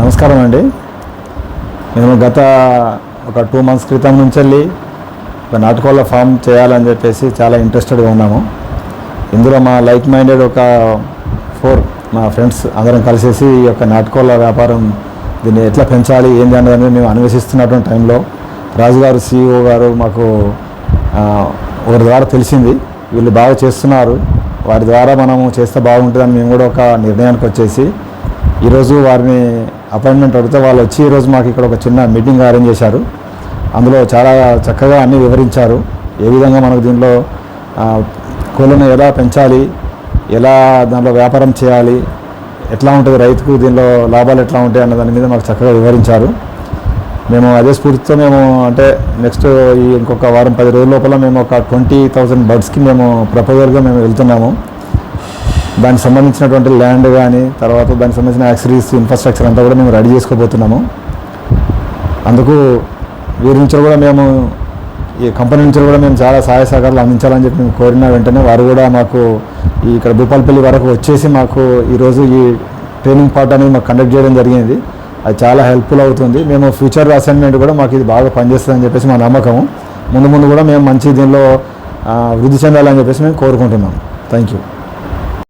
నమస్కారం అండి. మేము గత ఒక 2 months క్రితం నుంచి వెళ్ళి ఒక నాటుకోళ్ళ ఫామ్ చేయాలని చెప్పేసి చాలా ఇంట్రెస్టెడ్గా ఉన్నాము. ఇందులో మా లైక్ మైండెడ్ ఒక 4 మా ఫ్రెండ్స్ అందరం కలిసేసి ఈ యొక్క నాటుకోళ్ళ వ్యాపారం దీన్ని ఎట్లా పెంచాలి ఏంటి అనేది మేము అన్వేషిస్తున్నటువంటి టైంలో రాజుగారు CEO గారు మాకు ఒకరి ద్వారా తెలిసింది, వీళ్ళు బాగా చేస్తున్నారు, వారి ద్వారా మనము చేస్తే బాగుంటుందని మేము కూడా ఒక నిర్ణయానికి వచ్చేసి ఈరోజు వారిని అపాయింట్మెంట్ అడిగితే వాళ్ళు వచ్చి ఈరోజు మాకు ఇక్కడ ఒక చిన్న మీటింగ్ అరేంజ్ చేశారు. అందులో చాలా చక్కగా అన్నీ వివరించారు. ఏ విధంగా మనకు దీంట్లో కోళ్ళను ఎలా పెంచాలి, ఎలా దాంట్లో వ్యాపారం చేయాలి, ఎట్లా ఉంటుంది రైతుకు దీనిలో లాభాలు ఎట్లా ఉంటాయి అన్న దాని మీద మాకు చక్కగా వివరించారు. మేము అదే స్ఫూర్తితో మేము అంటే నెక్స్ట్ ఈ ఇంకొక వారం 10 రోజుల లోపల మేము ఒక 20,000 బర్డ్స్కి మేము ప్రపోజల్గా మేము వెళ్తున్నాము. దానికి సంబంధించినటువంటి ల్యాండ్ కానీ తర్వాత దానికి సంబంధించిన యాక్సరీస్ ఇన్ఫ్రాస్ట్రక్చర్ అంతా కూడా మేము రెడీ చేసుకోబోతున్నాము. అందుకు వీరి నుంచి కూడా మేము ఈ కంపెనీ నుంచి కూడా మేము చాలా సహాయ సహకారాలు అందించాలని చెప్పి మేము కోరిన వెంటనే వారు కూడా మాకు ఇక్కడ భూపాలపల్లి వరకు వచ్చేసి మాకు ఈరోజు ఈ ట్రైనింగ్ పార్ట్ అనేది మాకు కండక్ట్ చేయడం జరిగింది. అది చాలా హెల్ప్ఫుల్ అవుతుంది. మేము ఫ్యూచర్ అసైన్మెంట్ కూడా మాకు ఇది బాగా పనిచేస్తుందని చెప్పేసి మా నమ్మకము. ముందు కూడా మేము మంచి దీనిలో వృద్ధి చెందాలని చెప్పేసి మేము కోరుకుంటున్నాం. Thank you.